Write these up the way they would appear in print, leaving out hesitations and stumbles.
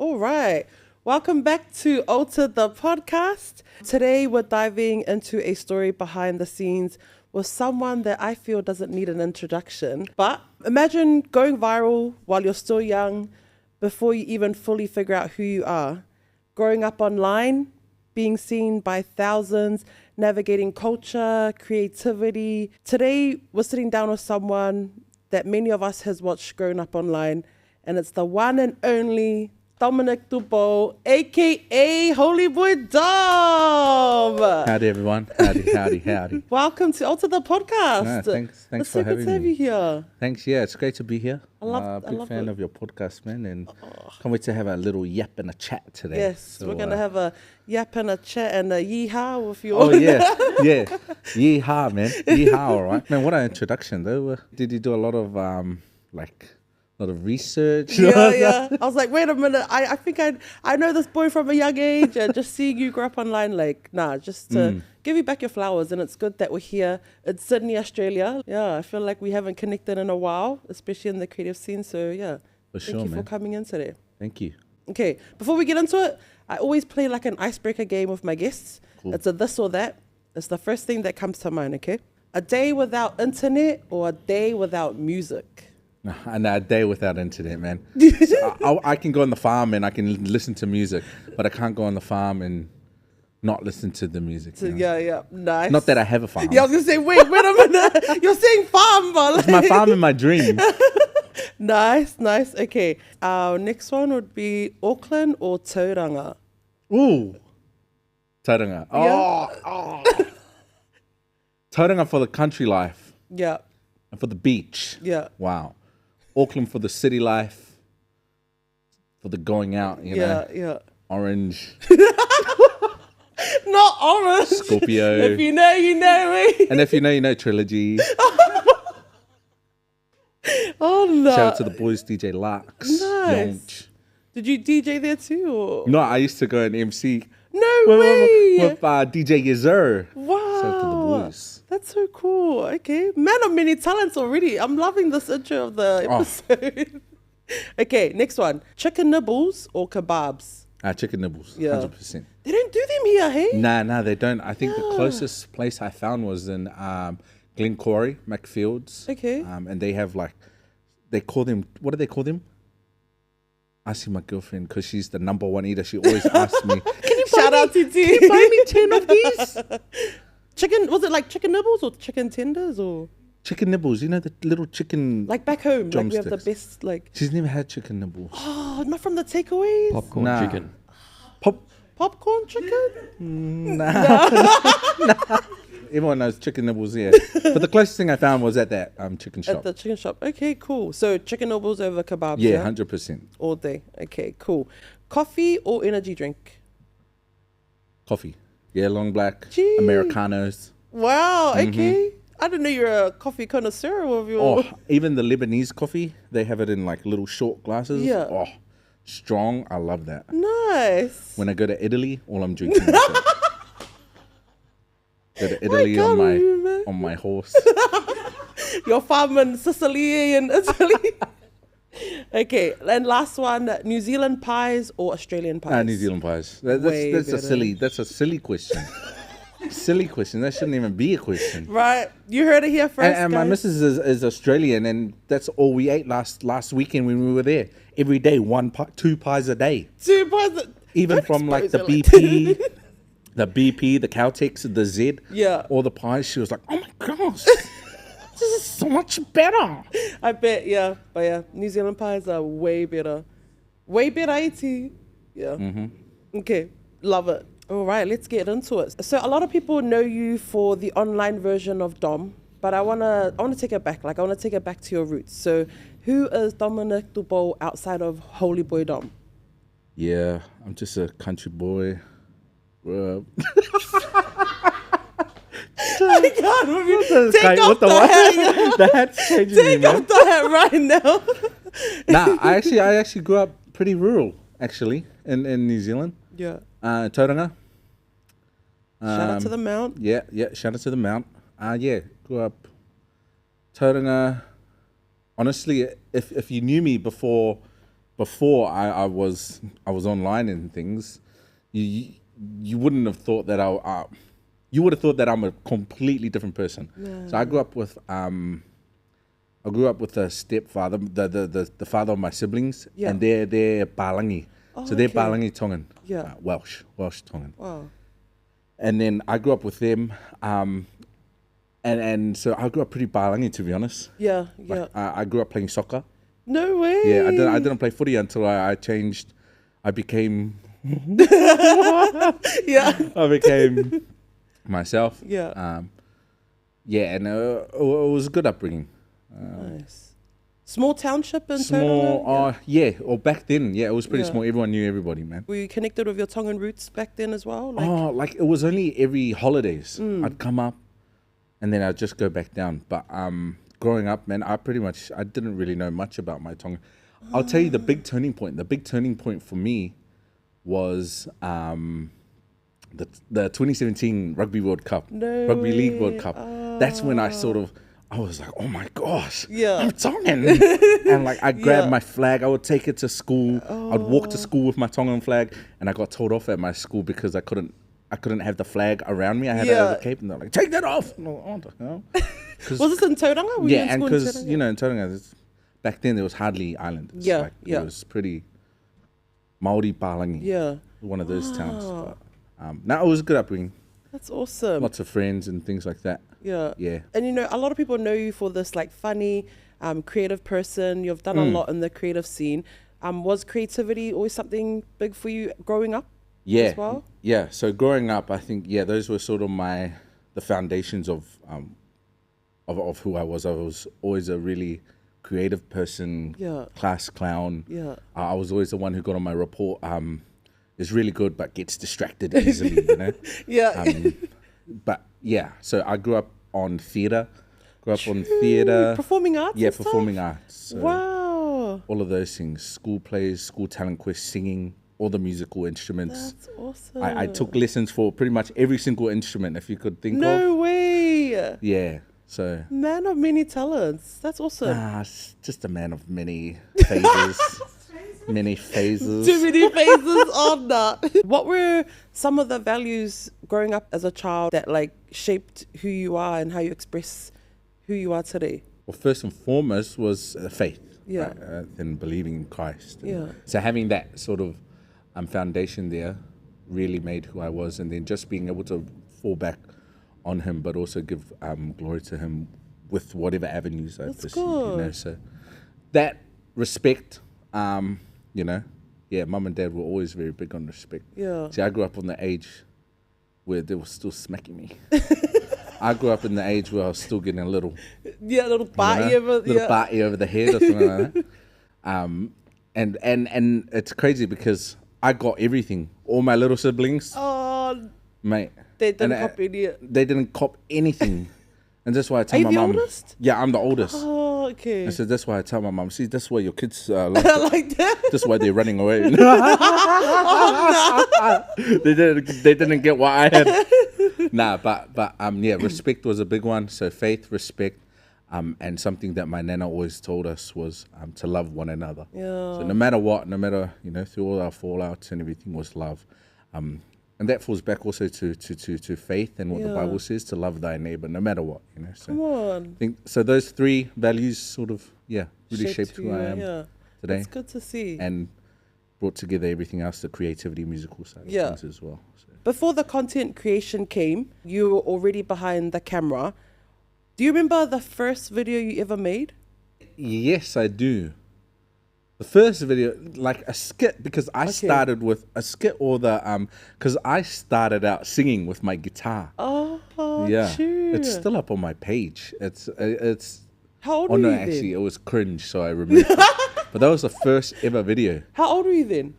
All right. Welcome back to Aotearoa, the podcast. Today we're diving into a story behind the scenes with someone that I feel doesn't need an introduction. But imagine going viral while you're still young, before you even fully figure out who you are. Growing up online, being seen by thousands, navigating culture, creativity. Today we're sitting down with someone that many of us has watched growing up online, and it's the one and only Dominic Tupo, aka Holy Boy Dom. Howdy, everyone. Howdy. Welcome to Aotearoa, the podcast. No, thanks It's for so good having to have me. you here. Thanks. Yeah, it's great to be here. I love big fan it. of your podcast, man, and can't wait to have a little yap and a chat today. Yes, So, we're gonna have a yap and a chat and a yeehaw with you. Oh yeah. Yeehaw, man. Yeehaw, all right, man. What an introduction, though. Did you do a lot of a lot of research? Yeah. I was like, wait a minute. I think I know this boy from a young age, and just seeing you grow up online, just to give you back your flowers. And it's good that we're here in Sydney, Australia. Yeah, I feel like we haven't connected in a while, especially in the creative scene. So yeah, For thank sure, you man. for coming in today. Thank you. Okay, before we get into it, I always play like an icebreaker game with my guests. Cool. It's a this or that. It's the first thing that comes to mind, okay? A day without internet or a day without music? And a day without internet, man. So I can go on the farm and I can listen to music, but I can't go on the farm and not listen to the music. So, you know? yeah, nice. Not that I have a farm. Yeah, I was going to say, wait a minute. You're saying farm, but It's my farm and my dream. Nice. Okay, our next one would be Auckland or Tauranga? Ooh. Tauranga. Yeah. Oh. Tauranga for the country life Yeah, and for the beach. yeah. Wow. Auckland for the city life, for the going out, you know. Yeah. Orange, Not orange. Scorpio. If you know, you know me. And if you know, Trilogy. Oh, no. Shout out to the boys, DJ Lux. Nice. Yonch. Did you DJ there too? Or? No, I used to go and MC No way. with DJ Yezer. Wow. Shout out to the boys. That's so cool. Okay. Man of many talents already. I'm loving this intro of the episode. Okay, next one. Chicken nibbles or kebabs? Chicken nibbles, Yeah. 100%. They don't do them here, hey? Nah, they don't. I think the closest place I found was in Glencory, McField's. Okay. And they have they call them, what do they call them? Asking my girlfriend, because she's the number one eater. She always asks me, Shout out to T. can you buy me 10 of these? Chicken, was it like chicken nibbles or chicken tenders or? Chicken nibbles, you know, the little chicken. Like back home, like we have the Drumsticks. best, She's never had chicken nibbles. oh, not from the takeaways? Popcorn Nah. chicken. Popcorn chicken? Everyone knows chicken nibbles, yeah. But the closest thing I found was at that chicken shop. At the chicken shop. Okay, cool. So chicken nibbles over kebabs, Yeah, 100%. all day. Okay, cool. Coffee or energy drink? Coffee. Yeah, long black, Gee. Americanos. Wow, okay. I didn't know you're a coffee connoisseur with your... Oh, even the Lebanese coffee, they have it in like little short glasses. Yeah. Oh, strong. I love that. Nice. When I go to Italy, all I'm drinking is that. Go to Italy God, man. on my horse. Your farm in Sicily and Italy. Okay, and last one, New Zealand pies or Australian pies? New Zealand pies. Way That's better. That's a silly question. Silly question. That shouldn't even be a question. Right, you heard it here first, And my guys. missus is Australian, and that's all we ate last weekend when we were there. Every day, two pies a day. 2 pies. Even Don't from like the expose it BP, the BP, the Caltex, the Z, Yeah. all the pies. She was like, "Oh my gosh, this is so much better." I bet, yeah. But yeah, New Zealand pies are way better. Way better, IT. Yeah. Okay, love it. All right, let's get into it. So a lot of people know you for the online version of Dom, but I wanna take it back. I wanna take it back to your roots. So who is Dominic Tupo outside of Holy Boy Dom? Yeah, I'm just a country boy. I can't remember. Take off What the hat. The hat's changing me, Take man. off the hat right now. Nah, I actually grew up pretty rural, actually, in New Zealand. Yeah. Tauranga. Shout out to the Mount. Yeah, shout out to the Mount. Grew up Tauranga. Honestly, if you knew me before before I was online and things, you wouldn't have thought that you would have thought that I'm a completely different person. Yeah. So I grew up with a stepfather, the father of my siblings, Yeah. and they're Palangi. Oh, So they're okay. Palangi Tongan, Yeah. Welsh Tongan. Wow. And then I grew up with them, and so I grew up pretty Palangi, to be honest. Yeah. Like, I grew up playing soccer. No way. Yeah, I didn't play footy until I changed. I became Yeah. I became myself. Yeah. Yeah, and it was a good upbringing. Nice. Small township in Small, Aotearoa? or back then, it was pretty Yeah. small. Everyone knew everybody, man. Were you connected with your Tongan roots back then as well? Like it was only every holidays. I'd come up, and then I'd just go back down. But growing up, man, I didn't really know much about my Tongan. I'll tell you the big turning point. The big turning point for me was the 2017 Rugby World Cup, No Rugby League way. World Cup. That's when I was like, oh my gosh, Yeah. I'm Tongan. And like I grabbed Yeah. my flag, I would take it to school. I'd walk to school with my Tongan flag, and I got told off at my school because I couldn't have the flag around me. I had it as a cape, and they're like, take that off. And I'm like, what the hell? Was this in Tauranga? Were you in Yeah, and school in because Tauranga? in Tauranga, back then there was hardly islanders. Yeah, Like, yeah. It was pretty Maori Palangi. Yeah. One of those towns. But, no, it was a good upbringing. That's awesome. Lots of friends and things like that. Yeah. Yeah. And a lot of people know you for this like funny, creative person. You've done a lot in the creative scene. Was creativity always something big for you growing up? Yeah. As well? Yeah. So growing up, I think those were sort of the foundations of who I was. I was always a really creative person. Yeah. Class clown. Yeah. I was always the one who got on my report. Is really good but gets distracted easily. Yeah. But yeah, so I grew up on theatre. Performing arts. Yeah, and stuff? performing arts. So Wow. all of those things: school plays, school talent quest, singing, all the musical instruments. That's awesome. I took lessons for pretty much every single instrument, if you could think of. No way. Yeah. So Man of many talents. That's awesome. it's just a man of many phases. Many phases. Too many phases on that. What were some of the values growing up as a child that like shaped who you are and how you express who you are today? Well, first and foremost was faith. Yeah. Right? And believing in Christ. And Yeah. So having that sort of foundation there really made who I was, and then just being able to fall back on Him, but also give glory to Him with whatever avenues I That's pursue. good. So that respect. Mum and dad were always very big on respect. Yeah. See, I grew up on the age where they were still smacking me. I grew up in the age where I was still getting a little Little party party over the head or something like that. And it's crazy because I got everything. All my little siblings, Oh, mate. they didn't and copy it. They didn't cop anything. And that's why I tell Are you my the mum. oldest? Yeah, I'm the oldest. Oh, okay. And so that's why I tell my mum, see, that's why your kids like Like that. That's why they're running away. They didn't get what I had. Respect was a big one. So faith, respect, and something that my nana always told us was to love one another. Yeah. So no matter what, through all our fallouts and everything was love. And that falls back also to faith and what the Yeah. Bible says, to love thy neighbor no matter what. So Come on. I think so. Those three values sort of really shaped who you I are, am Yeah. today, It's good to see. and brought together everything else, the creativity, musical side Yeah. of things as well. So. Before the content creation came, you were already behind the camera. Do you remember the first video you ever made? Yes, I do. The first video, like a skit, because I started with a skit, or because I started out singing with my guitar. Oh, Yeah, true. it's still up on my page. It's. How old Oh were no, you actually, then? it was cringe, so I removed it. But that was the first ever video. How old were you then?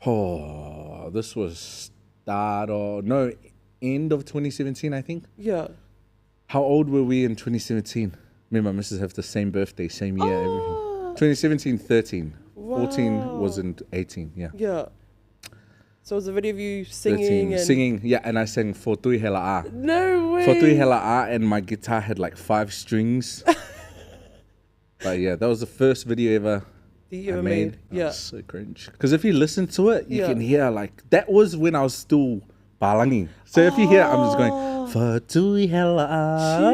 Oh, this was end of 2017, I think. Yeah. How old were we in 2017? Me and my missus have the same birthday, same year, everything. 2017, 13. 14 Wow. was in 18, yeah. Yeah. So it was a video of you 13, singing and... singing, yeah, and I sang Fortui Hela A. No way. Fortui Hela A, and my guitar had like 5 strings. But yeah, that was the first video ever that you ever made. Yeah. That's so cringe. Because if you listen to it, you Yeah. can hear like that was when I was still Palangi. So if you hear, I'm just going Fatui hela.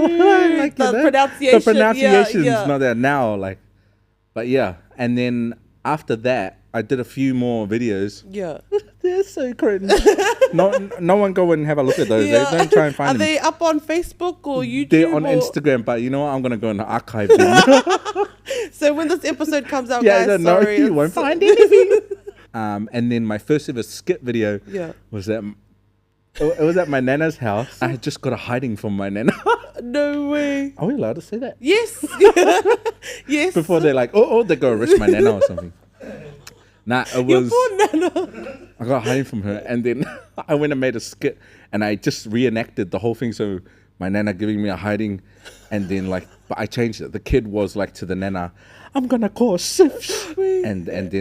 Like, the pronunciation. The pronunciation's yeah. not there now. Like, but yeah. And then after that, I did a few more videos. Yeah. They're so cringe. no one go and have a look at those. Yeah. Don't try and find Are them. they up on Facebook or YouTube? They're on or- Instagram, but you know what? I'm gonna go and archive them. So when this episode comes out, Yeah, guys, no, sorry. you won't find anything. And then my first ever skit video Yeah. was that it was at my nana's house. I had just got a hiding from my nana. No way. Are we allowed to say that? Yes. Yes. Before they're like, oh, they go arrest my nana or something. Nah, it Your was. poor Nana. I got hiding from her, and then I went and made a skit, and I just reenacted the whole thing. So my nana giving me a hiding, and then like, but I changed it. The kid was like to the nana, "I'm gonna call SIFs," and then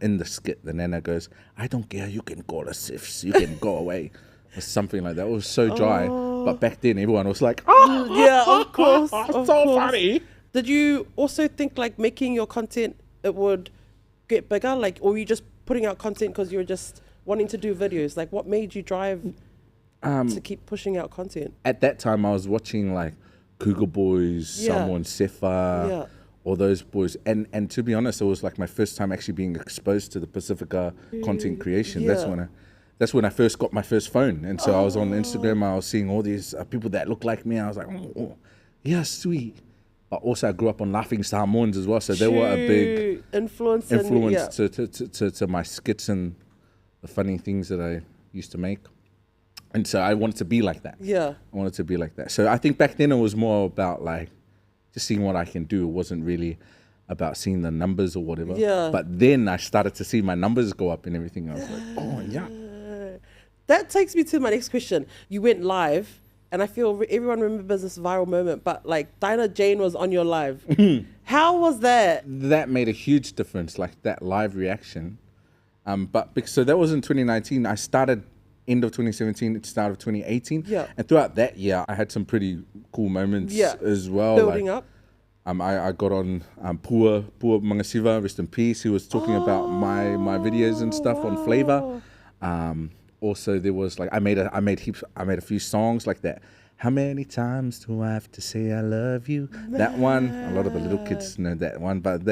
in the skit, the nana goes, "I don't care. You can call us SIFs. You can go away," or something like that. It was so dry, but back then everyone was like, "Oh, Yeah, of course. Of so course. funny." Did you also think like making your content, it would get bigger? Like, or were you just putting out content because you were just wanting to do videos? Like, what made you drive to keep pushing out content? At that time, I was watching like Cougar Boys, Yeah. Someone Sefa, Yeah. all those boys. And to be honest, it was like my first time actually being exposed to the Pacifica content creation. Yeah. That's when I first got my first phone. And so I was on Instagram, I was seeing all these people that look like me. I was like, oh, yeah, sweet. But also I grew up on Laughing Samoans as well. So they were a big influence to my skits and the funny things that I used to make. And so I wanted to be like that. Yeah. I wanted to be like that. So I think back then it was more about like just seeing what I can do. It wasn't really about seeing the numbers or whatever. Yeah. But then I started to see my numbers go up and everything. I was like, oh, yeah. That takes me to my next question. You went live, and I feel everyone remembers this viral moment, but like Dinah Jane was on your live. How was that? That made a huge difference, like that live reaction. So that was in 2019. I started end of 2017, start of 2018. Yeah. And throughout that year, I had some pretty cool moments as well. Building like, up. I got on Pua Mangasiva, rest in peace. He was talking about my videos and stuff on Flavor. Also, there was like I made a few songs like that. How many times do I have to say I love you? That one, a lot of the little kids know that one, but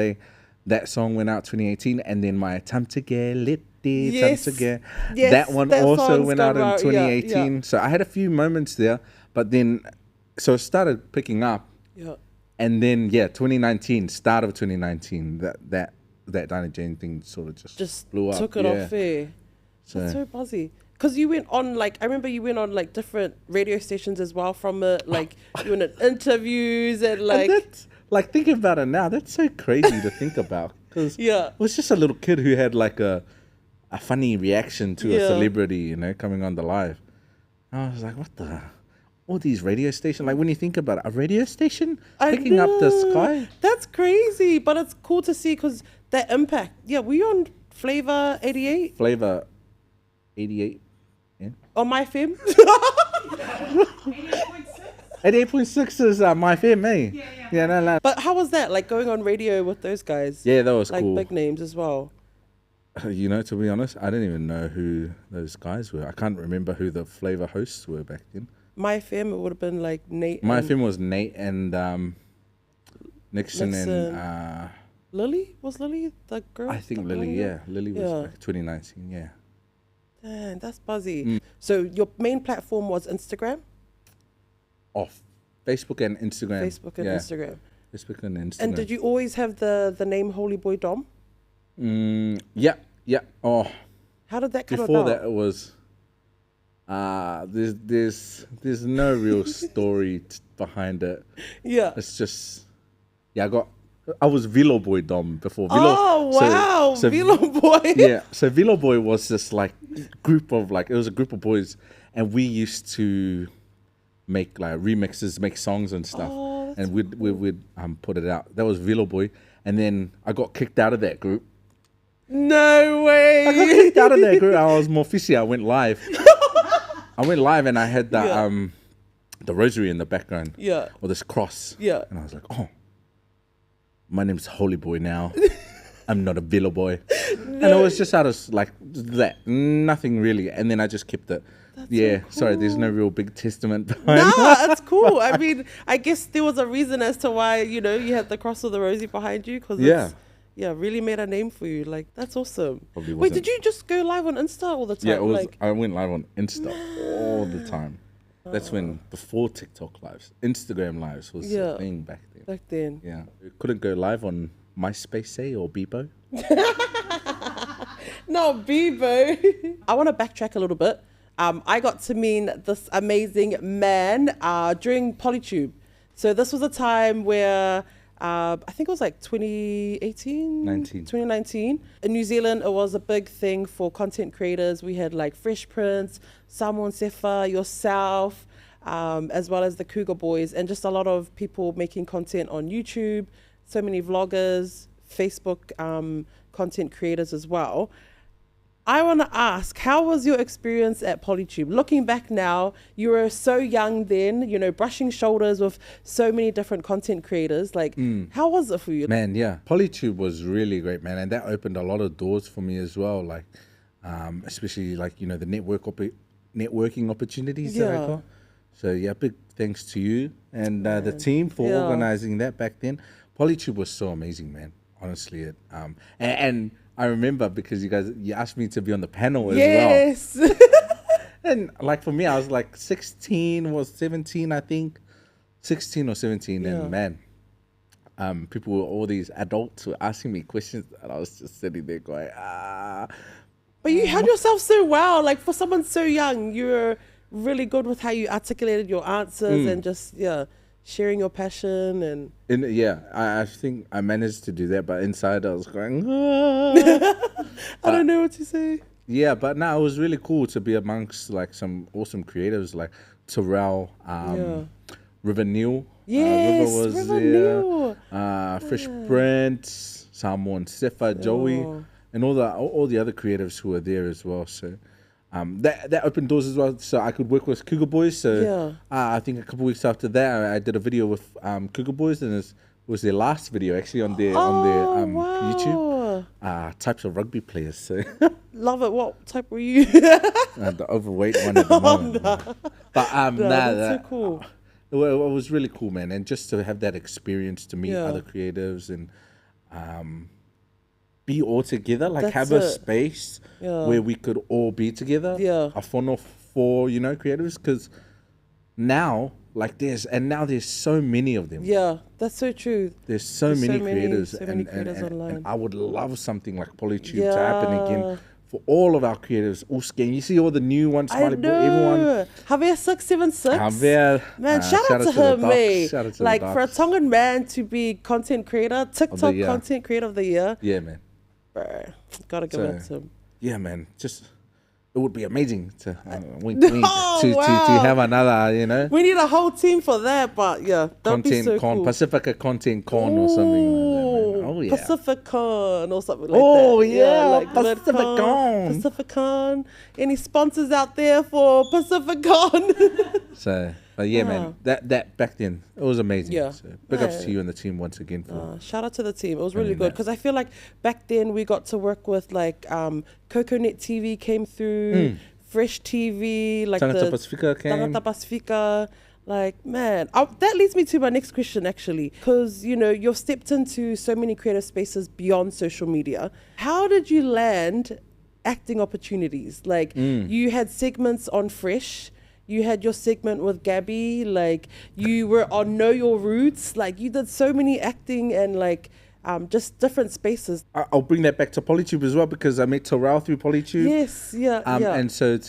that song went out 2018, and then my Time to Get Lit, Yes. Time to Get, Yes, that one that also song's went gone out in out, yeah, 2018. So I had a few moments there, but then so it started picking up. Yeah. And then 2019, start of 2019, that Dinah Jane thing sort of just blew up. Took it off there. That's so buzzy. Because you went on like, I remember you went on like different radio stations as well from it. Like you went in interviews and like. And that's, like thinking about it now, that's so crazy to think about. Because Yeah. it was just a little kid who had like a funny reaction to a Yeah. celebrity, coming on the live. I was like, what the? All these radio stations, like when you think about it, a radio station picking up the know. sky. That's crazy, but it's cool to see because that impact. Yeah, were you on Flavor 88 Flavor 88. on My FM? 88.6 is my fam, eh? Yeah, no. But how was that? Like going on radio with those guys? Yeah, that was like cool. big names as well. To be honest, I didn't even know who those guys were. I can't remember who the Flavor hosts were back then. My FM, it would have been like Nate. My and FM was Nate and Nixon and Lily? Was Lily the girl? I think the Lily, girl? yeah. Lily was back 2019, yeah. Damn, that's buzzy. So your main platform was Instagram? Off Facebook and Instagram. Facebook and Instagram. Facebook and Instagram. And did you always have the name Holy Boy Dom? Yeah. Oh, How did that come before about? that it was there's no real story behind it. Yeah. It's just I was Velo Boy Dom before. Oh, wow. Velo Boy. Yeah. So Velo Boy was this like it was a group of boys, and we used to make like remixes, make songs and stuff. Oh, and we'd put it out. That was Velo Boy. And then I got kicked out of that group. No way. I got kicked out of that group. I was more fishy. I went live. And I had the rosary in the background. Yeah. Or this cross. Yeah. And I was like, oh, my name's Holy Boy now. I'm not a villa boy. And it was just out of like that, nothing really. And then I just kept it. That's so sorry, there's no cool. real big testament behind Nah, it's cool. I mean, I guess there was a reason as to why, you had the cross with the rosy behind you, because really made a name for you. Like, that's awesome. Probably Wait, wasn't. did you just go live on Insta all the time? Yeah, it was. Like, I went live on Insta all the time. That's when, before TikTok lives, Instagram lives was a thing back then. back then. Yeah, we couldn't go live on MySpace, say, or Bebo. No, Bebo. I want to backtrack a little bit. I got to meet this amazing man during Polytube. So this was a time where I think it was like 2019. In New Zealand, it was a big thing for content creators. We had like Fresh Prince, Samoan Sefa, yourself, as well as the Cougar Boys, and just a lot of people making content on YouTube, so many vloggers, Facebook content creators as well. I want to ask, how was your experience at Polytube? Looking back now, you were so young then, brushing shoulders with so many different content creators. Like, how was it for you? Man, yeah. Polytube was really great, man. And that opened a lot of doors for me as well. Like, especially like, the networking opportunities that I got. So, yeah, big thanks to you and the team for organizing that back then. Polytube was so amazing, man. Honestly, and I remember because you asked me to be on the panel as well. Yes. And like for me, I was like 17 or 17, I think. 16 or 17. Yeah. And man, people all these adults were asking me questions and I was just sitting there going, But you held yourself so well. Like for someone so young, you were really good with how you articulated your answers and just, sharing your passion and I think I managed to do that, but inside I was going, I don't know what to say. Yeah, but no, it was really cool to be amongst like some awesome creatives like Terrell, River Neil. Yes, River was River there. Neil. Fresh Prince, Samoan Sefa, Joey, and all the other creatives who were there as well. So that opened doors as well, so I could work with Cougar Boys. So I think a couple weeks after that, I did a video with Cougar Boys, and it was their last video actually on their YouTube. Types of rugby players. So love it. What type were you? The overweight one at the moment. But that's so cool. It was really cool, man, and just to have that experience to meet other creatives and be all together, like have a space where we could all be together. A funnel for creatives, because now there's so many of them. Yeah, that's so true. There's so many creators, online. And I would love something like Polytube to happen again for all of our creatives. You see all the new ones, Smiley Boy, everyone. Javier 676. Javier, man, shout out to him, mate. Shout out to like the for a Tongan man to be content creator, TikTok content creator of the year. Yeah, man. Bro, gotta give it to him. Yeah, man. It would be amazing to have another, We need a whole team for that, but that'd be so cool. Pacifica Content Con or something like that, man. Oh, yeah. Pacificon or something like that. Oh, yeah, like Pacificon. Pacificon. Any sponsors out there for Pacificon? But yeah, man, that back then, it was amazing. Yeah. So big ups to you and the team once again. Shout out to the team. It was really good because I feel like back then we got to work with like Coconet TV came through, Fresh TV, like Tangata Pacifica came. Tangata Pacifica. Like, man, that leads me to my next question, actually, because, you've stepped into so many creative spaces beyond social media. How did you land acting opportunities? Like, you had segments on Fresh. You had your segment with Gabby, like you were on Know Your Roots, like you did so many acting and like just different spaces. I'll bring that back to Polytube as well, because I met Terrell through Polytube. Yes, And so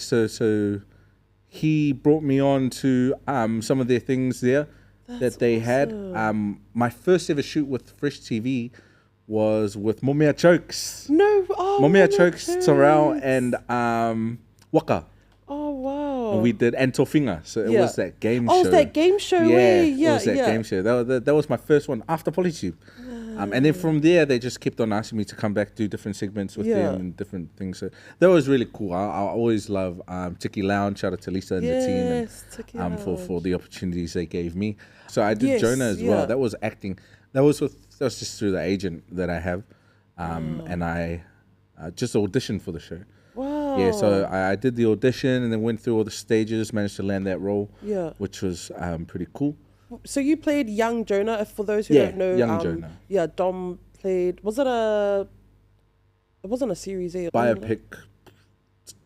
he brought me on to some of their things there that they had. My first ever shoot with Fresh TV was with Momia Chokes. Momia Chokes, Terrell, and Waka. Oh, wow. We did Antofinga, so it was that game show. Oh, it was that game show. It was that game show. That was my first one after Polytube. And then from there, they just kept on asking me to come back, do different segments with them and different things. So that was really cool. I always love Tiki Lounge. Shout out to Lisa and the team and for the opportunities they gave me. So I did Jonah as well. That was acting. That was just through the agent that I have. and I just auditioned for the show. Wow. Yeah, so I did the audition and then went through all the stages, managed to land that role, Yeah. which was pretty cool. So you played young Jonah. For those who Yeah, don't know, young Jonah. Yeah, Dom played. Was it a? It wasn't a series, Biopic,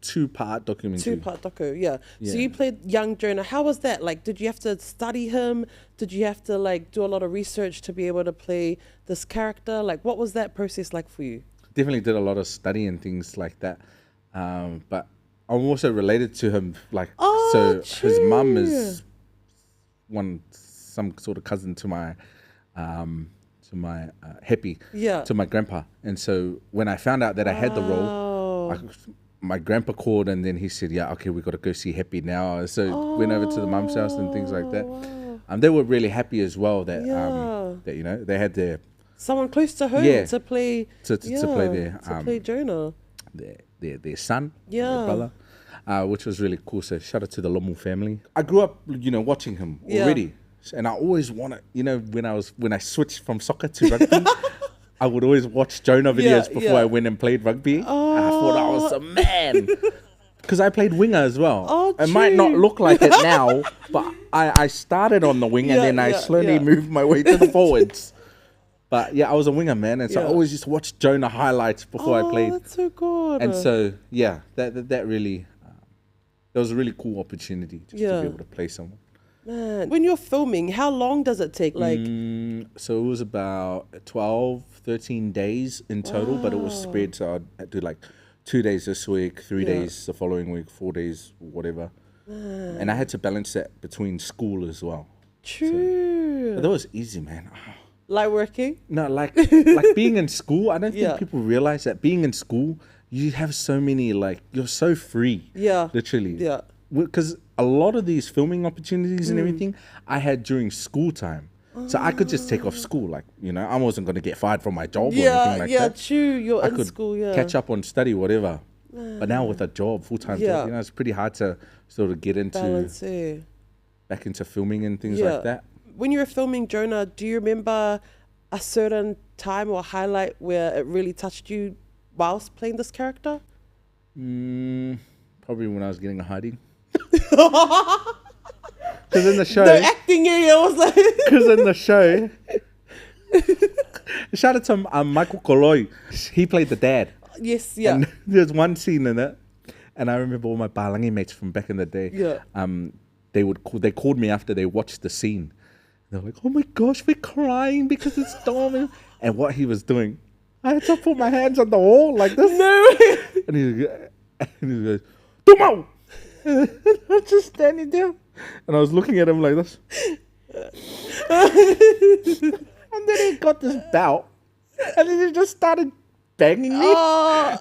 two-part documentary. Two-part doco, yeah. So Yeah. you played young Jonah. How was that? Like, did you have to study him? Did you have to like do a lot of research to be able to play this character? Like, what was that process like for you? Definitely did a lot of study and things like that. But I'm also related to him. Like, so his mum is some sort of cousin to my Hepi, Yeah. to my grandpa. And so when I found out that I had the role, my grandpa called and then he said, yeah, okay, we got to go see Hepi now. So went over to the mum's house and things like that. Wow. They were really happy as well that Yeah. you know, they had Someone close to home Yeah. to play to play play Jonah. their son, Yeah. their brother, which was really cool. So shout out to the Lomu family. I grew up, you know, watching him already, and I always wanted, you know, when I switched from soccer to rugby, I would always watch Jonah videos before I went and played rugby. And I thought I was a man. Because I played winger as well. Oh, it might not look like it now, but I started on the wing and then I slowly moved my way to the forwards. But yeah, I was a winger, man. And so I always used to watch Jonah highlights before I played. That's so good. And so, yeah, that really, that was a really cool opportunity just to be able to play someone. Man, when you're filming, how long does it take? Like, so it was about 12, 13 days in total, but it was spread. So I'd do like 2 days this week, 3 days the following week, 4 days, whatever. And I had to balance that between school as well. True. But that was easy, man. Like working? No, like being in school. I don't think people realize that being in school, you have so many, like, you're so free. Yeah. Literally. Yeah. Because a lot of these filming opportunities and everything, I had during school time. So I could just take off school. Like, you know, I wasn't going to get fired from my job or anything like that. Yeah, true. You're I in could school, yeah. catch up on study, whatever. But now with a job, full-time job, you know, it's pretty hard to sort of get into Balance, back into filming and things like that. When you were filming Jonah, do you remember a certain time or highlight where it really touched you whilst playing this character? Probably when I was getting a hiding. Because in the show, the acting area was like. Because in the show, shout out to Michael Koloi. He played the dad. Yes, yeah. And there's one scene in it, and I remember all my Balangi mates from back in the day. Yeah. They called me after they watched the scene. They're like, "Oh my gosh, we're crying because it's Dom." And what he was doing, I had to put my hands on the wall like this. No. And he goes, "Tomo!" And I was just standing there, and I was looking at him like this. And then he got this belt, and then he just started banging me.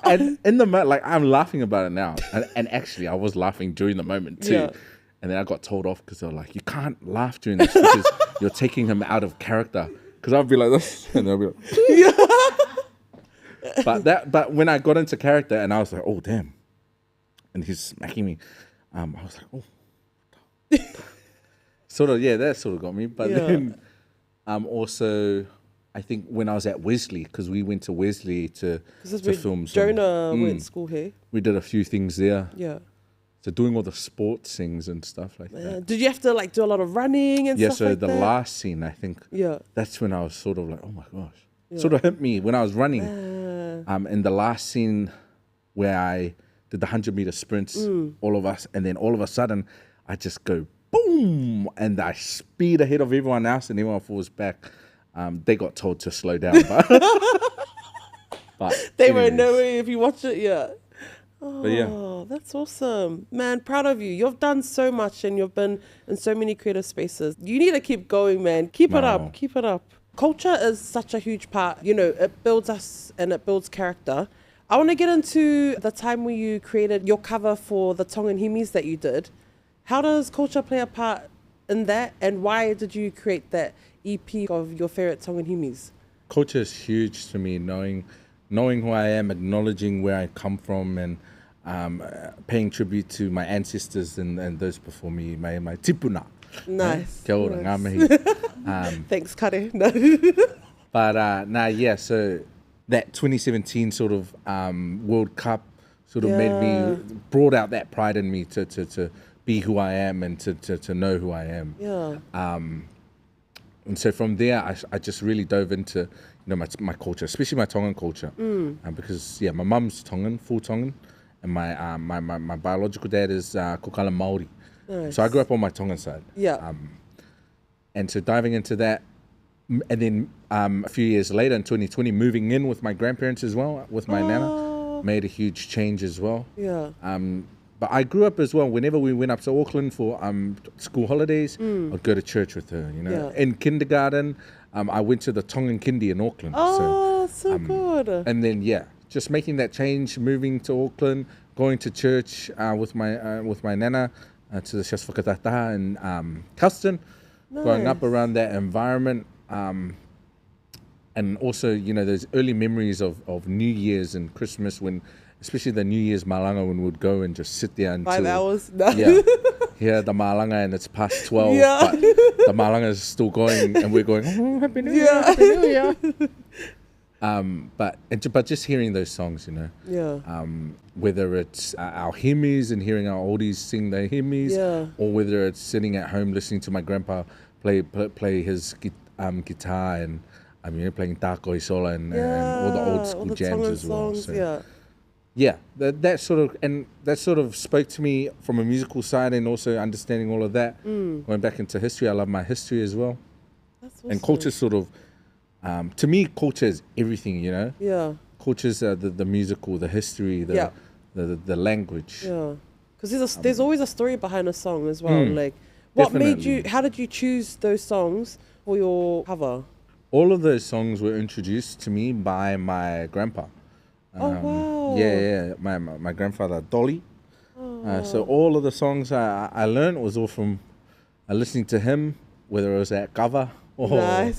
And in the moment, like, I'm laughing about it now, and actually I was laughing during the moment too. Yeah. And then I got told off because they were like, "You can't laugh during this because you're taking him out of character." Because I'd be like this, and they'll be like, But when I got into character, and I was like, "Oh damn," and he's smacking me, I was like, "Oh." Sort of, yeah, that sort of got me. But then, also, I think when I was at Wesley, because we went to Wesley to film. Jonah went to school here. We did a few things there. Yeah. So doing all the sports things and stuff like that. Did you have to like do a lot of running and stuff like that? Yeah, so the last scene, I think, that's when I was sort of like, oh my gosh. Sort of hit me when I was running. In the last scene where I did the 100-meter sprints, all of us, and then all of a sudden, I just go boom, and I speed ahead of everyone else, and everyone falls back. They got told to slow down, but they were knowing if you watch it, But yeah. Oh, that's awesome. Man, proud of you. You've done so much and you've been in so many creative spaces. You need to keep going, man. Keep it up. Keep it up. Culture is such a huge part. You know, it builds us and it builds character. I want to get into the time where you created your cover for the Tongan Himis that you did. How does culture play a part in that? And why did you create that EP of your favorite Tongan Himis? Culture is huge to me, knowing who I am, acknowledging where I come from, and paying tribute to my ancestors and those before me, my tipuna. Nice. Kia ora, ngā mihi. Thanks, Kare. No. But, so that 2017 sort of World Cup sort of brought out that pride in me to be who I am and to know who I am. And so from there, I just really dove into, my culture, especially my Tongan culture, because my mum's Tongan, full Tongan, and my biological dad is Kokala Māori. Nice. So I grew up on my Tongan side. And so diving into that, and then a few years later in 2020, moving in with my grandparents as well, with my nana, made a huge change as well. But I grew up as well. Whenever we went up to Auckland for school holidays, I'd go to church with her. In kindergarten, I went to the Tongan Kindy in Auckland. So good. And then just making that change, moving to Auckland, going to church with my nana to the Shas Whakatataha in Custon, growing up around that environment. And also, those early memories of New Year's and Christmas, when, especially the New Year's malanga, when we'd go and just sit there until 5 hours. No. Hear the malanga and it's past 12, but the malanga is still going, and we're going, oh, Happy New Year, Happy New Year. But just hearing those songs, whether it's our himis and hearing our oldies sing their himis, or whether it's sitting at home listening to my grandpa play his guitar and playing Tako Isola and all the old school jams as well. Songs, that sort of spoke to me from a musical side, and also understanding all of that. Going back into history, I love my history as well. That's awesome. And culture sort of, to me, culture is everything, Culture's the musical, the history, the language. Because there's always a story behind a song as well. Like, what made you, how did you choose those songs for your cover? All of those songs were introduced to me by my grandpa. Wow. My grandfather, Dolly. So all of the songs I learned was all from listening to him, whether it was at kava or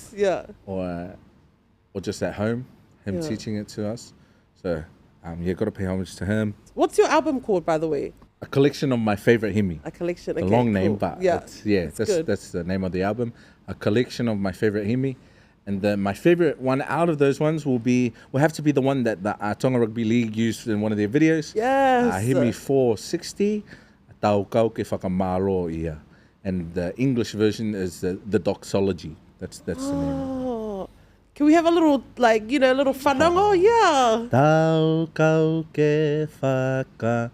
just at home, him teaching it to us. So got to pay homage to him. What's your album called, by the way? A collection of my favorite himi. A collection. A long name, but that's good. That's the name of the album. A collection of my favorite himi. And my favorite one out of those ones will have to be the one that the Tonga Rugby League used in one of their videos. Yes. Himi 460, Tau Kau Ke Whakamaro Ia. And the English version is the doxology. That's the name. Can we have a little, little whanongo? Yeah. Tau Kau Ke Whakamaro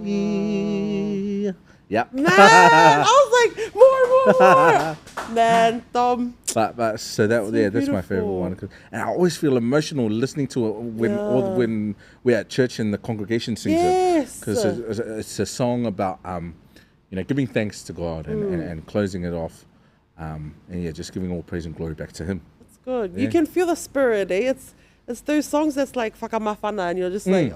Ia. Yeah. Man, I was like, more. Man, Tom. But so that's my favorite one. And I always feel emotional listening to it when we're at church and the congregation sings it. Because it's a song about giving thanks to God and closing it off, and just giving all praise and glory back to Him. That's good. You can feel the spirit, eh? It's those songs that's like whakamawhana, and you're just like,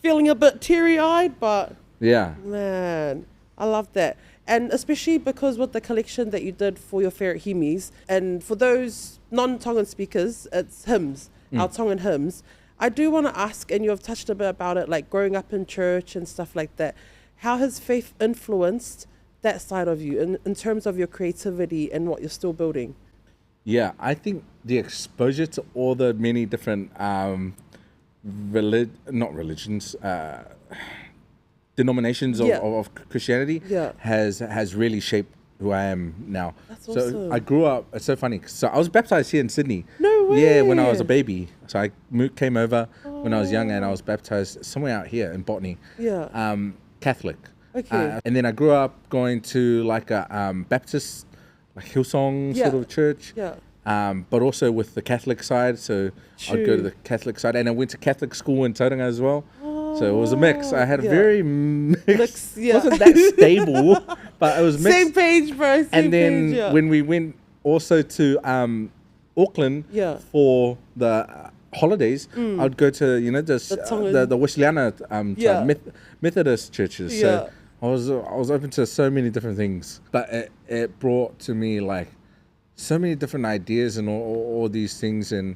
feeling a bit teary-eyed, but. Yeah. Man, I love that. And especially because with the collection that you did for your favorite himis, and for those non-Tongan speakers, it's hymns, our Tongan hymns. I do want to ask, and you've touched a bit about it, like growing up in church and stuff like that. How has faith influenced that side of you in terms of your creativity and what you're still building? Yeah, I think the exposure to all the many different denominations of Christianity has really shaped who I am now. That's so awesome. I grew up, it's so funny, so I was baptized here in Sydney. No way. Yeah, when I was a baby. So I came over when I was young, and I was baptized somewhere out here in Botany. Catholic. Okay. And then I grew up going to like a Baptist, like Hillsong sort of church. But also with the Catholic side, so I'd go to the Catholic side, and I went to Catholic school in Tauranga as well. So it was a mix. I had a very mixed. Wasn't that stable, but it was mixed. Same page, bro. And then when we went also to Auckland for the holidays, I'd go to the Wesleyana Methodist churches. So I was open to so many different things, but it brought to me like so many different ideas and all these things, and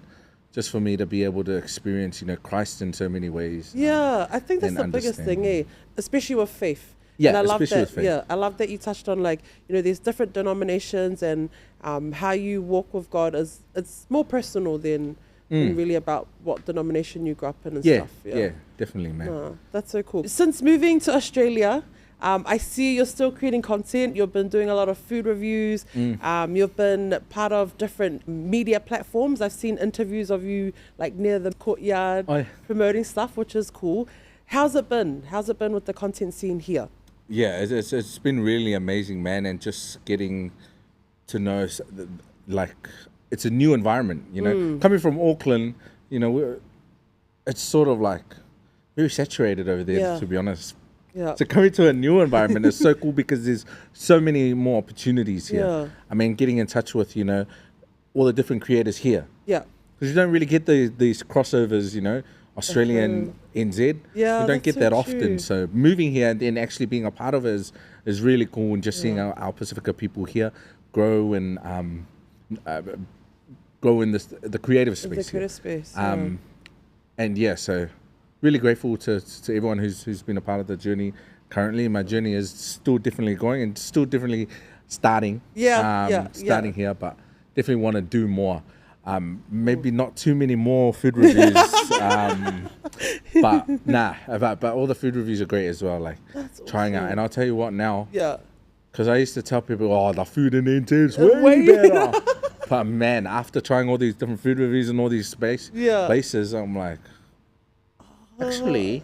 just for me to be able to experience, Christ in so many ways. I think that's the biggest thing, especially with faith. Yeah, and I love especially that. with faith. Yeah, I love that you touched on, like, there's different denominations, and how you walk with God is, it's more personal than really about what denomination you grew up in and Yeah, stuff. yeah, definitely, man. No, that's so cool. Since moving to Australia, I see you're still creating content. You've been doing a lot of food reviews. You've been part of different media platforms. I've seen interviews of you like near the courtyard Oh, yeah. promoting stuff, which is cool. How's it been? How's it been with the content scene here? Yeah, it's been really amazing, man, and just getting to know, like, it's a new environment, Coming from Auckland, it's sort of like very saturated over there, Yeah. to be honest. Yeah. So coming to a new environment is so cool because there's so many more opportunities here. Yeah. I mean, getting in touch with, all the different creators here. Yeah. Because you don't really get these crossovers, Australia and NZ. Yeah, you don't that's get so that true. often. So moving here and then actually being a part of it is really cool, and just seeing our Pacifica people here grow and grow in the creative space. The creative space. And yeah, so really grateful to everyone who's been a part of the journey. Currently, my journey is still definitely going and still definitely starting. Starting here, but definitely want to do more. Maybe not too many more food reviews, but all the food reviews are great as well. Like That's trying out, awesome. and I'll tell you what now, Yeah. because I used to tell people, oh, the food in NZ is way Way better. But man, after trying all these different food reviews and all these places, I'm like, actually,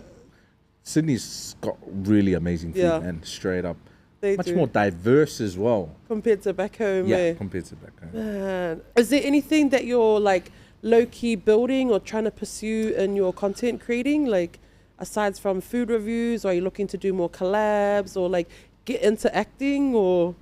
Sydney's got really amazing food, Yeah. man, straight up. They Much do. more diverse as well. Compared to back home. Yeah, compared to back home. Man. Is there anything that you're like low-key building or trying to pursue in your content creating? Like, aside from food reviews, or are you looking to do more collabs or like get into acting or?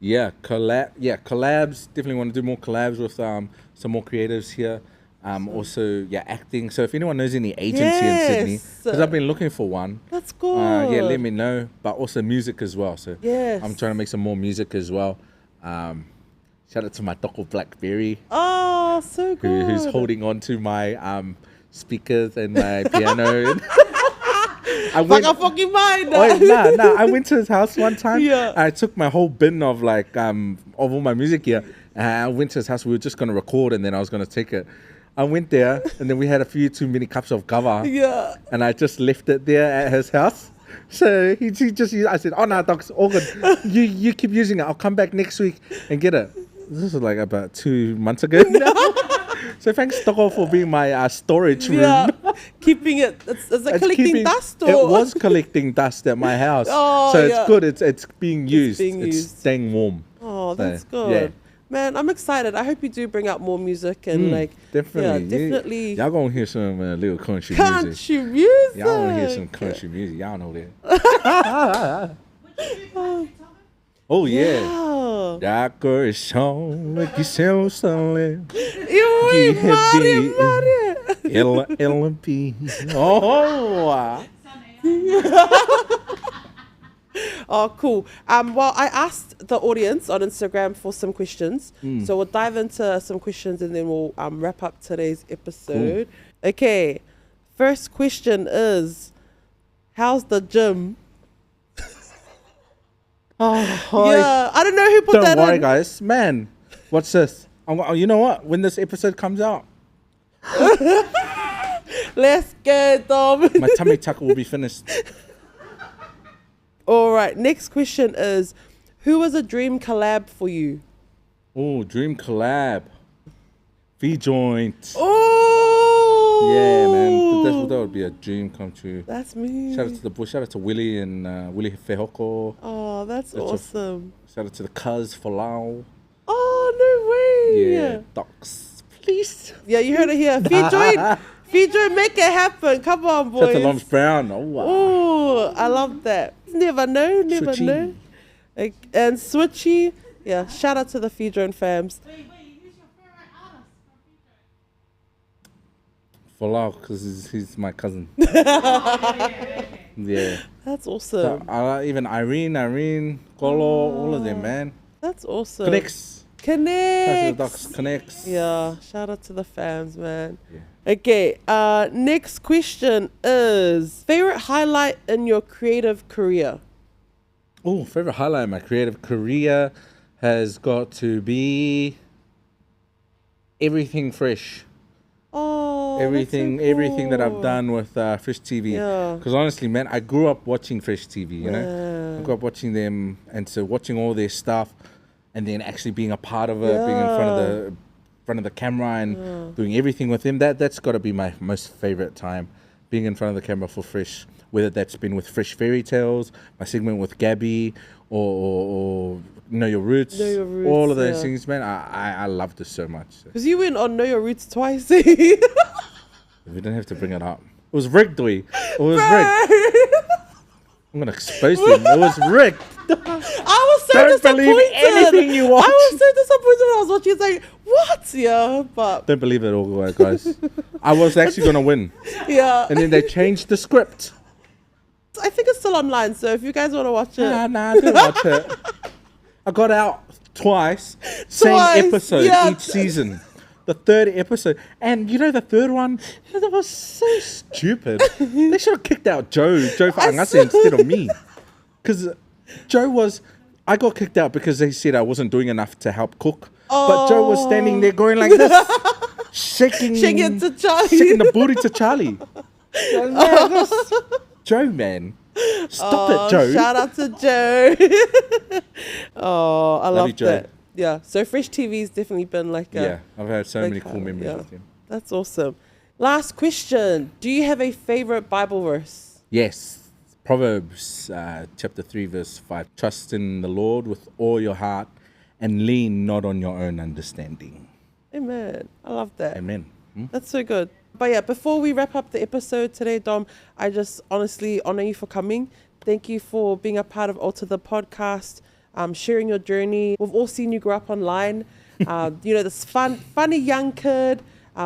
Collabs. Definitely want to do more collabs with some more creatives here. Also, acting. So if anyone knows any agency in Sydney, because I've been looking for one. That's good. Let me know. But also music as well. So Yes. I'm trying to make some more music as well. Shout out to my Toko Blackberry, Oh, so good. who's holding on to my speakers and my piano. Like a fucking mind. I went to his house one time. Yeah. I took my whole bin of of all my music gear. I went to his house. We were just gonna record, and then I was gonna take it. I went there, and then we had a few too many cups of kava. Yeah. And I just left it there at his house. So he just used, I said, oh no, Doc's all good. You keep using it. I'll come back next week and get it. This was like about 2 months ago now. So thanks, Toko, for being my storage room. Yeah. Keeping it. Is it collecting dust or? It was collecting dust at my house. Oh, so yeah. it's good. It's being used. being It's used. staying warm. Oh, So, that's good. yeah. Man, I'm excited. I hope you do bring out more music and like Definitely. Yeah, definitely. Y'all gonna hear some little country music. Country music. Y'all wanna hear some country music. Y'all know that. Oh yeah. Oh. Daquele som que seu sangue. Ui, Maria. Ela pi. Oh. Oh, cool. Well, I asked the audience on Instagram for some questions. So we'll dive into some questions and then we'll wrap up today's episode. Okay. First question is, how's the gym? Yeah, I don't know who put that Don't worry, in. guys. Man, what's this? You know what? When this episode comes out, Let's go, Dom. my tummy tuck will be finished. All right. Next question is, who was a dream collab for you? Oh, dream collab. V-Joint. Oh. Yeah, man. That would be a dream come true. That's me. Shout out to the boys. Shout out to Willie and Willie Fehoko. Oh, that's awesome. Shout out to the Cuz for Lau. Oh, no way. Yeah, Docs, please. Yeah, you heard it here. V-Joint, make it happen. Come on, boys. Shout out to Lums Brown. Oh, wow. Oh, I love that. Never know. Switchy. Know. And Switchy. Yeah, shout out to the V-Joint fams. Wait, who's your favorite artist from V-Joint? For Lau, because he's my cousin. Yeah. That's awesome. Even Irene, Kolo, all of them, man. That's awesome. Connects. Shout out to the Connects. Docs. Connects. Yeah, shout out to the fams, man. Yeah. Okay, next question is, favorite highlight in your creative career? Oh, favorite highlight of my creative career has got to be everything fresh. Oh, Everything, that's so everything that I've cool. done with Fresh TV. Yeah. Because honestly, man, I grew up watching Fresh TV. You know, I Yeah. grew up watching them, and so watching all their stuff, and then actually being a part of it, being in front of the camera, and doing everything with them. That's got to be my most favorite time, being in front of the camera for Fresh. Whether that's been with Fresh Fairy Tales, my segment with Gabby, or Know Your Roots, Know Your Roots, all of those yeah. things, man. I loved it so much. Because you went on Know Your Roots twice. We didn't have to bring it up. It was rigged, Dwee. It was rigged. I'm gonna expose them. It was rigged. I was so Don't disappointed. believe anything you watch. I was so disappointed when I was watching. It's like, what? Yeah, but Don't believe it all, guys. I was actually gonna win, yeah. and then they changed the script. I think it's still online, so if you guys want to watch it. Nah, I didn't watch it. I got out twice, same Twice, episode yeah. each season. The third episode, and you know the third one, that was so stupid. They should have kicked out Joe for Angase instead of me, because I got kicked out because they said I wasn't doing enough to help cook. But Joe was standing there going like this, shaking it to Charlie. shaking the booty to Charlie. Man, Joe, man, stop it, Joe. Shout out to Joe. I Love love you, Joe. that. Yeah, so Fresh TV's definitely been like a... Yeah, I've had so like, many cool memories yeah. with him. That's awesome. Last question. Do you have a favorite Bible verse? Yes, Proverbs chapter 3 verse 5. Trust in the Lord with all your heart and lean not on your own understanding. Amen. I love that. Amen. That's so good. But yeah, before we wrap up the episode today, Dom, I just honestly honor you for coming. Thank you for being a part of Alter the podcast, sharing your journey. We've all seen you grow up online. This funny young kid,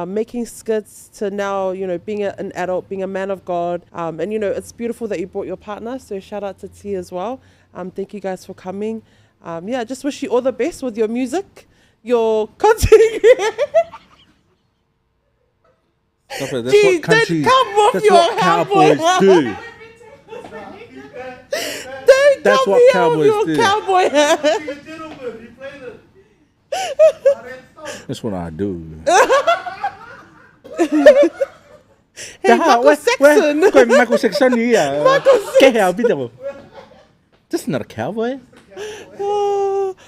making skits to now, being an adult, being a man of God. And it's beautiful that you brought your partner. So shout out to T as well. Thank you guys for coming. I just wish you all the best with your music, your content. Stop it. That's Gee, what countries, don't come off that's your what cowboys cowboy do. Don't That's come what here cowboys with your do. cowboy hat. Be a gentleman. He played it. I didn't stop. That's what I do. Hey, Michael Saxon. Michael Saxon here. Michael This is not a cowboy.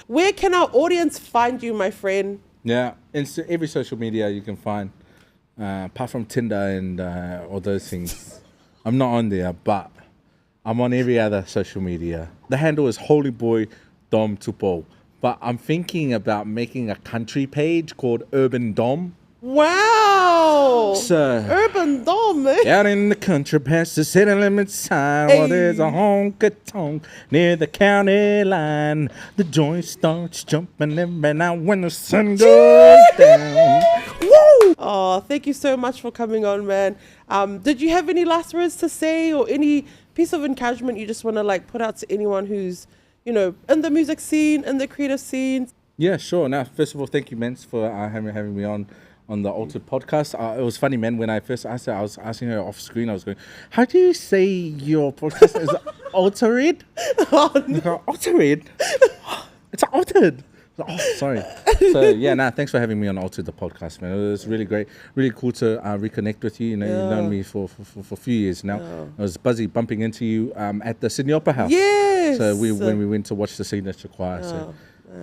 Where can our audience find you, my friend? Yeah, every social media you can find, apart from Tinder and all those things. I'm not on there, but I'm on every other social media. The handle is Holy Boy Dom Tupo, but I'm thinking about making a country page called Urban Dom. Wow. So, Urban Dom, eh? out in the country past the city limit sign, Hey. well, there's a honky-tonk near the county line. The joint starts jumping every now when the sun goes down. Woo! Oh, thank you so much for coming on, man. Did you have any last words to say or any piece of encouragement you just want to put out to anyone who's, in the music scene, in the creative scene? Yeah, sure. Now, first of all, thank you, man, for having me on the Altered podcast. It was funny, man, when I first asked her, I was asking her off screen, I was going, how do you say your podcast is Altered? Oh, no. Altered? It's altered. Oh, sorry. So, yeah, thanks for having me on Altered the podcast, man. It was really great, really cool to reconnect with you. You've known me for a few years now. I was bumping into you at the Sydney Opera House. Yes. So when we went to watch the signature choir. So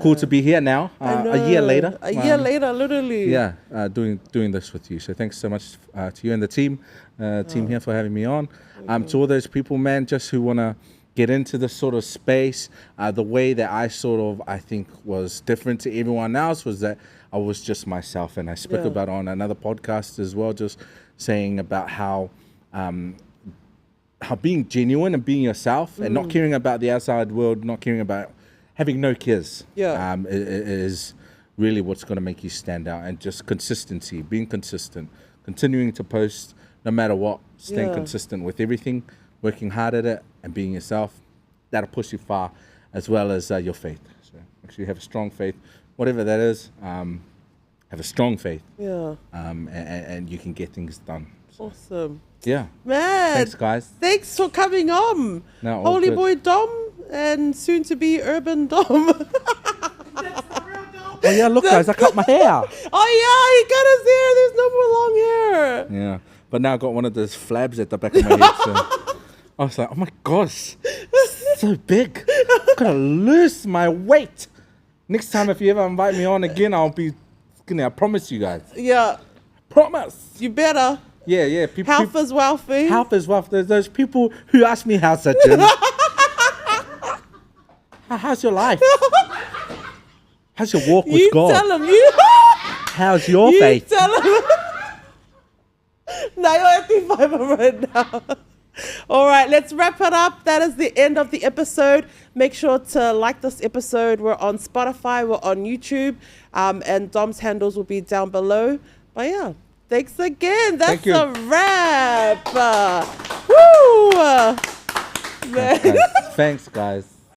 cool to be here now, a year later. A year later, literally. Yeah, doing this with you. So thanks so much to you and the team here for having me on. To all those people, man, just who want to get into this sort of space, the way that I think was different to everyone else was that I was just myself, and I spoke about it on another podcast as well, just saying about how being genuine and being yourself and not caring about the outside world, not caring about having no cares is really what's going to make you stand out, and just consistency, being consistent, continuing to post no matter what, staying consistent with everything, working hard at it and being yourself. That'll push you far, as well as your faith. So make sure you have a strong faith, whatever that is, have a strong faith, and you can get things done. So, Awesome. yeah. Man. Thanks, guys. Thanks for coming on. No, all Holy good. Boy Dom and soon to be urban Dom. Oh yeah, look guys, I cut my hair. Oh yeah, he cut his hair. There's no more long hair. Yeah, but now I got one of those flabs at the back of my head. So I was like, oh my gosh, it's so big. I'm gonna lose my weight. Next time if you ever invite me on again, I'll be I promise you guys. Yeah, Promise. you better. Yeah. Health is wealthy. Health is wealth. There's those people who ask me how's that, Jim? How's your life? How's your walk with You God? tell him. You How's your you faith? tell him. Now you're acting fiber right now. All right, let's wrap it up. That is the end of the episode. Make sure to like this episode. We're on Spotify, we're on YouTube, and Dom's handles will be down below. But yeah, thanks again. That's Thank you. a wrap. Woo! Thanks, guys.